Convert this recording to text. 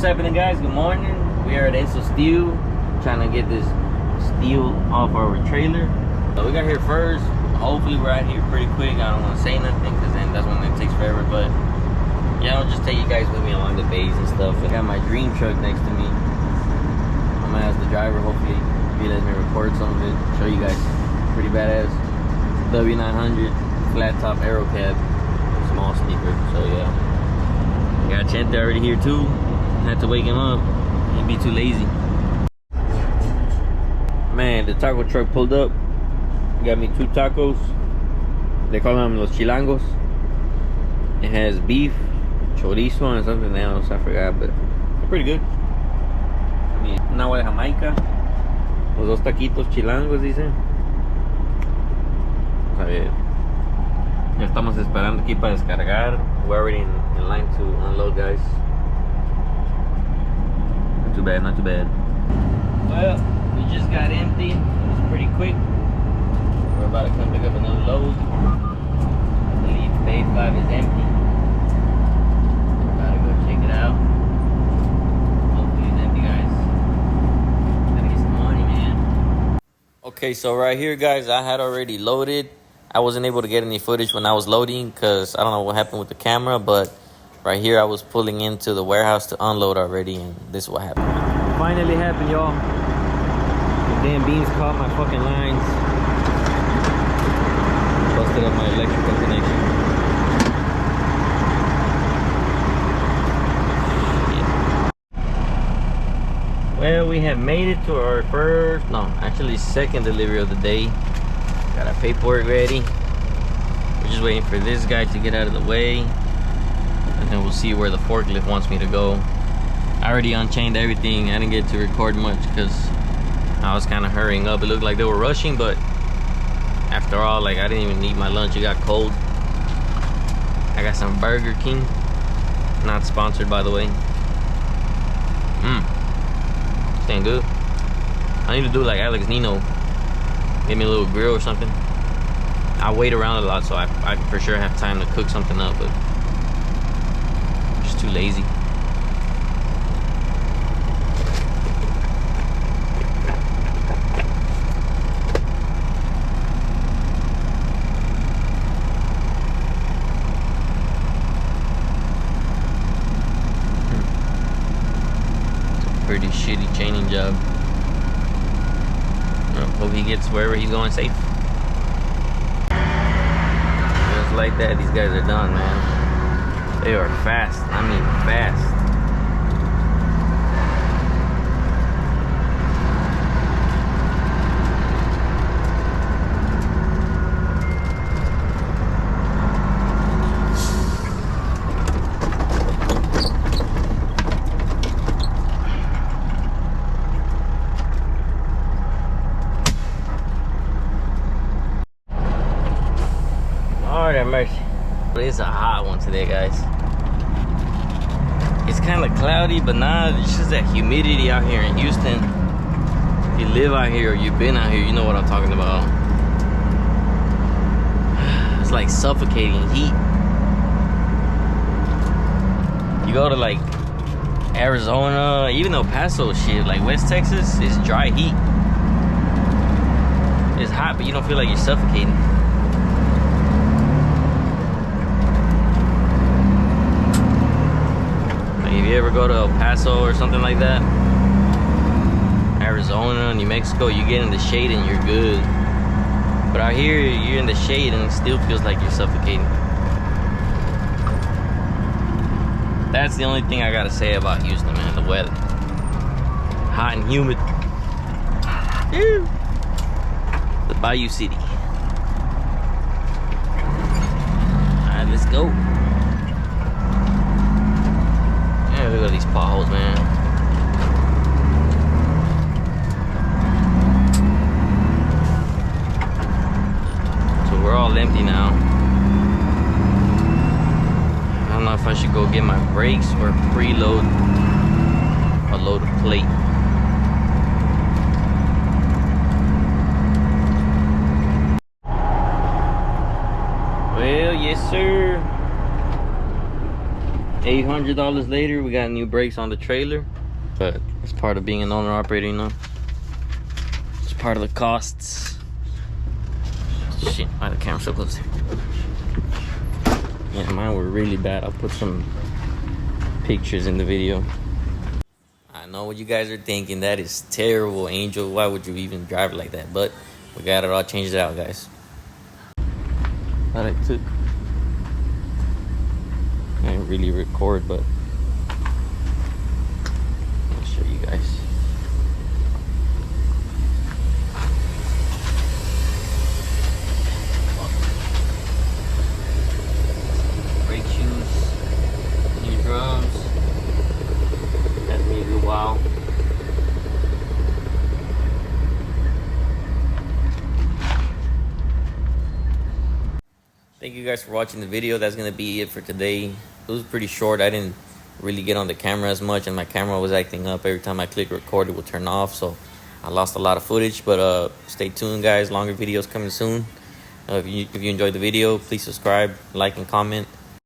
happening, guys? Good morning. We are at Enzo Steel, trying to get this steel off our trailer. So we got here first. Hopefully we're out here pretty quick. I don't want to say nothing because then that's when it takes forever. But yeah, I'll just take you guys with me along the bays and stuff. I got my dream truck next to me. I'm gonna ask the driver. Hopefully he lets me record some of it, show you guys. Pretty badass W900 flat top aero cab, small sneaker. So yeah, got Chente already here too. Had to wake him up. He'd be too lazy. Man, the taco truck pulled up. Got me 2 tacos. They call them los chilangos. It has beef, chorizo, and something else. I forgot, but they're pretty good. Un agua de Jamaica. Los 2 taquitos chilangos, dicen. A ver. Ya estamos esperando aquí para descargar. We're already in line to unload, guys. Not too bad, not too bad. Well, we just got empty. It was pretty quick. We're about to come pick up another load. I believe bay 5 is empty. We're about to go check it out. Hopefully it's empty, guys. Gotta get some money, man. Okay, so right here, guys, I had already loaded. I wasn't able to get any footage when I was loading because I don't know what happened with the camera, but right here I was pulling into the warehouse to unload already, and this is what happened. Finally happened, y'all. The damn beams caught my fucking lines. Busted up my electrical connection. Yeah. Well, we have made it to our first, no, actually second delivery of the day. Got our paperwork ready. We're just waiting for this guy to get out of the way, and then we'll see where the forklift wants me to go. I already unchained everything. I didn't get to record much because I was kind of hurrying up. It looked like they were rushing, but after all, like, I didn't even eat my lunch. It got cold. I got some Burger King. Not sponsored, by the way. Staying good. I need to do like Alex Nino. Get me a little grill or something. I wait around a lot, so I for sure have time to cook something up, but I'm just too lazy. It's a pretty shitty chaining job. Hope he gets wherever he's going safe. Just like that, these guys are done, man. They are fast. I mean, fast. Lord have mercy. It's a hot one today, guys. It's kind of cloudy, but nah, it's just that humidity out here in Houston. If you live out here or you've been out here, you know what I'm talking about. It's like suffocating heat. You go to like Arizona, even El Paso shit, like West Texas, it's dry heat. It's hot, but you don't feel like you're suffocating. If you ever go to El Paso or something like that, Arizona, New Mexico, you get in the shade and you're good. But out here, you're in the shade and it still feels like you're suffocating. That's the only thing I gotta say about Houston, man, the weather. Hot and humid. Ew. The Bayou City. Alright, let's go. Look at these potholes, man. So we're all empty now. I don't know if I should go get my brakes or preload a load of plate. Well, yes sir. $800 later, we got new brakes on the trailer, but it's part of being an owner operator, you know. It's part of the costs. Shit, why the camera so close? Yeah, mine were really bad. I'll put some pictures in the video. I know what you guys are thinking. That is terrible, Angel. Why would you even drive it like that? But we got it all changed out, guys. Thought I took. I didn't really record, but I'll show you guys. Brake shoes, new drums. Had me a good while. Thank you guys for watching the video. That's gonna be it for today. It was pretty short. I didn't really get on the camera as much, and my camera was acting up every time I click record. It would turn off, so I lost a lot of footage. But stay tuned, guys. Longer videos coming soon. If you enjoyed the video, please subscribe, like, and comment.